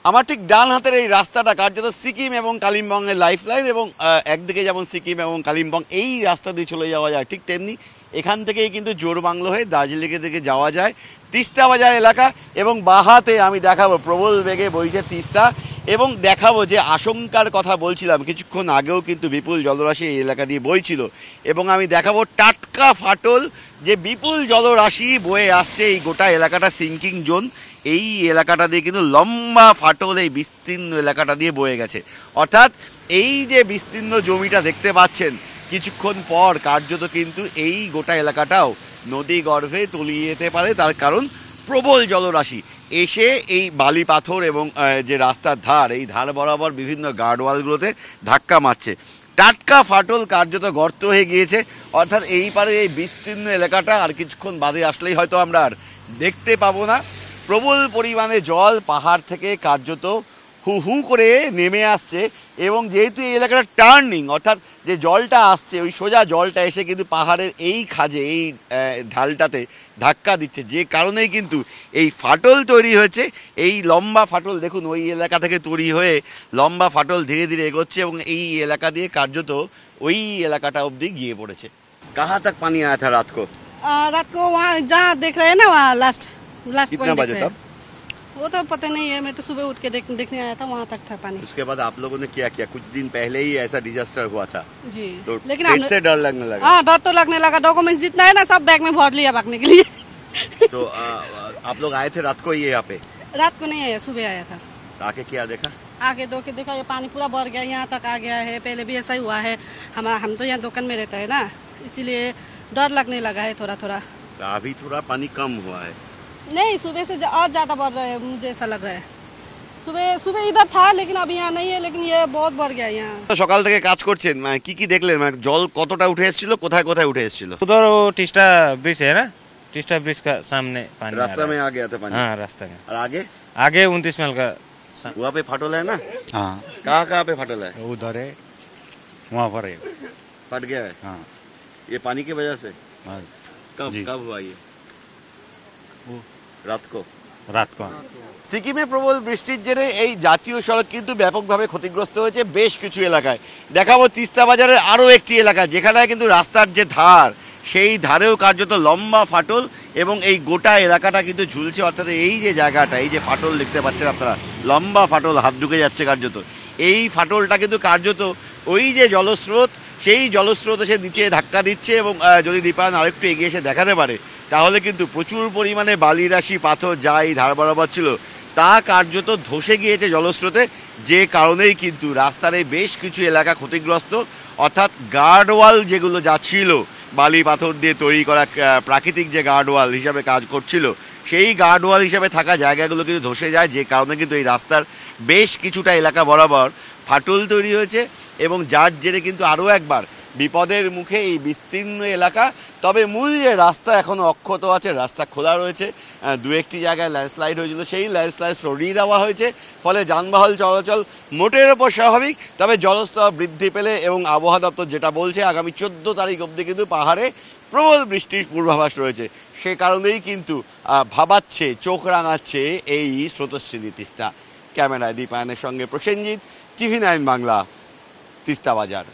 আমার ঠিক ডান হাতের এই রাস্তাটা কার্যত সিকিম এবং কালিম্পংয়ের লাইফ লাইন, এবং একদিকে যেমন সিকিম এবং কালিম্পং এই রাস্তা দিয়ে চলে যাওয়া যায়, ঠিক তেমনি এখান থেকেই কিন্তু জোরবাংলো হয়ে দার্জিলিংয়ের দিকে যাওয়া যায়। তিস্তা বাজার এলাকা, এবং বাহাতে আমি দেখাবো প্রবল বেগে বইছে তিস্তা, এবং দেখাবো যে আশঙ্কার কথা বলছিলাম কিছুক্ষণ আগেও কিন্তু বিপুল জলরাশি এই এলাকা দিয়ে বইছিল, এবং আমি দেখাবো টাটকা ফাটল যে বিপুল জলরাশি বয়ে আসছে এই গোটা এলাকাটা সিঙ্কিং জোন। এই এলাকাটা দিয়ে কিন্তু লম্বা ফাটল এই বিস্তীর্ণ এলাকাটা দিয়ে বয়ে গেছে, অর্থাৎ এই যে বিস্তীর্ণ জমিটা দেখতে পাচ্ছেন কিছুক্ষণ পর কার্যত কিন্তু এই গোটা এলাকাটাও নদী গর্ভে তলিয়ে যেতে পারে, তার কারণ প্রবল জলরাশি এসে এই বালি পাথর এবং যে রাস্তার ধার, এই ধার বরাবর বিভিন্ন গার্ডওয়ালগুলোতে ধাক্কা মারছে। টাটকা ফাটল কার্যত গর্ত হয়ে গিয়েছে, অর্থাৎ এই পারে এই বিস্তীর্ণ এলাকাটা আর কিছুক্ষণ বাদে আসলেই হয়তো আমরা আর দেখতে পাবো না। প্রবল পরিমাণে জল পাহাড় থেকে কার্যত হু হু করে নেমে আসছে, এবং যেহেতু এই এলাকাটা টার্নিং, অর্থাৎ যে জলটা আসছে ওই সোজা জলটা এসে কিন্তু পাহাড়ের এই খাজে এই ঢালটাতে ধাক্কা দিচ্ছে, যে কারণেই কিন্তু এই ফাটল তৈরি হয়েছে। এই লম্বা ফাটল দেখুন ওই এলাকা থেকে তৈরি হয়ে লম্বা ফাটল ধীরে ধীরে এগোচ্ছে, এবং এই এলাকা দিয়ে কার্যত ওই এলাকাটা অবধি গিয়ে পড়েছে। কাহা তক পানি আয়া থা রাত কো वहाँ जहाँ देख रहे हैं ना वहाँ लास्ट कितना बजे तब? वो तो पता नहीं है, मैं तो सुबह उठ के देखने आया था, वहाँ तक था पानी। उसके बाद आप लोगों ने क्या किया? कुछ दिन पहले ही ऐसा डिजास्टर हुआ था जी, तो लेकिन से डर लगने लगा। हाँ, डर तो लगने लगा। डॉक्यूमेंट्स जितना है ना सब बैग में भर लिया भागने के लिए। तो आप लोग आए थे रात को ये यहाँ पे? रात को नहीं आया, सुबह आया था। आके क्या देखा? आगे दो के देखा ये पानी पूरा भर गया, यहाँ तक आ गया है। पहले भी ऐसा ही हुआ है। हम तो यहाँ दुकान में रहता है ना, इसीलिए डर लगने लगा है थोड़ा थोड़ा। अभी थोड़ा पानी कम हुआ है? नहीं, सुबह से और ज्यादा बढ़ रहा है, मुझे ऐसा लग रहा है। सुबह इधर था लेकिन अभी यहाँ नहीं है, लेकिन ये बहुत बढ़ गया यहाँ। সকাল থেকে কাজ করছেন, কি কি দেখলেন? জল কতটা উঠে এসেছিল, কোথায় কোথায় উঠে এসেছিল? उधर वो टिस्टा ब्रिज है ना, टिस्टा ब्रिज का सामने पानी रास्ता में आ गया था पानी? हाँ, रास्ते में। और आगे आगे 29 माइल का वहाँ पे फाटल है ना? हाँ, कहाँ पे फाटल है? उधर है, वहाँ पर है। फट गया है? हाँ, ये पानी की वजह से? हाँ, कब हुआ ये? রাত को সিকিমে প্রবল বৃষ্টির জেরে এই জাতীয় সড়ক কিন্তু ব্যাপকভাবে ক্ষতিগ্রস্ত হয়েছে বেশ কিছু এলাকায়। দেখাবো তিস্তা বাজারের আরও একটি এলাকা যেখানে কিন্তু রাস্তার যে ধার সেই ধারেও কার্যত লম্বা ফাটল, এবং এই গোটা এলাকাটা কিন্তু ঝুলছে, অর্থাৎ এই যে জায়গাটা, এই যে ফাটল দেখতে পাচ্ছেন আপনারা, লম্বা ফাটল হাত ঢুকে যাচ্ছে কার্যত। এই ফাটলটা কিন্তু কার্যত ওই যে জলস্রোত, সেই জলস্রোত এসে নিচে ধাক্কা দিচ্ছে, এবং যদি দীপায়ন আরেকটু এগিয়ে এসে দেখাতে পারে তাহলে কিন্তু প্রচুর পরিমাণে বালিরাশি পাথর যা এই ধার বরাবর ছিল তা কার্যত ধসে গিয়েছে জলস্রোতে, যে কারণেই কিন্তু রাস্তার এই বেশ কিছু এলাকা ক্ষতিগ্রস্ত। অর্থাৎ গার্ডওয়াল যেগুলো যা ছিল বালি পাথর দিয়ে তৈরি করা প্রাকৃতিক যে গার্ডওয়াল হিসাবে কাজ করছিল, সেই গার্ডওয়াল হিসাবে থাকা জায়গাগুলো কিন্তু ধসে যায়, যে কারণে কিন্তু এই রাস্তার বেশ কিছুটা এলাকা বরাবর ফাটল তৈরি হয়েছে, এবং যার জেরে কিন্তু আরও একবার বিপদের মুখে এই বিস্তীর্ণ এলাকা। তবে মূল যে রাস্তা এখনও অক্ষত আছে, রাস্তা খোলা রয়েছে। দু একটি জায়গায় ল্যান্ডস্লাইড হয়েছিল, সেই ল্যান্ডস্লাইড সরিয়ে দেওয়া হয়েছে, ফলে যানবাহন চলাচল মোটের ওপর স্বাভাবিক। তবে জলস্তর বৃদ্ধি পেলে, এবং আবহাওয়া দপ্তর যেটা বলছে আগামী 14 তারিখ অবধি কিন্তু পাহাড়ে প্রবল বৃষ্টির পূর্বাভাস রয়েছে, সে কারণেই কিন্তু ভাবাচ্ছে, চোখ রাঙাচ্ছে এই স্রোতস্বিনী তিস্তা। ক্যামেরায় দীপায়নের সঙ্গে প্রসেনজিৎ, TV9 বাংলা, তিস্তা বাজার।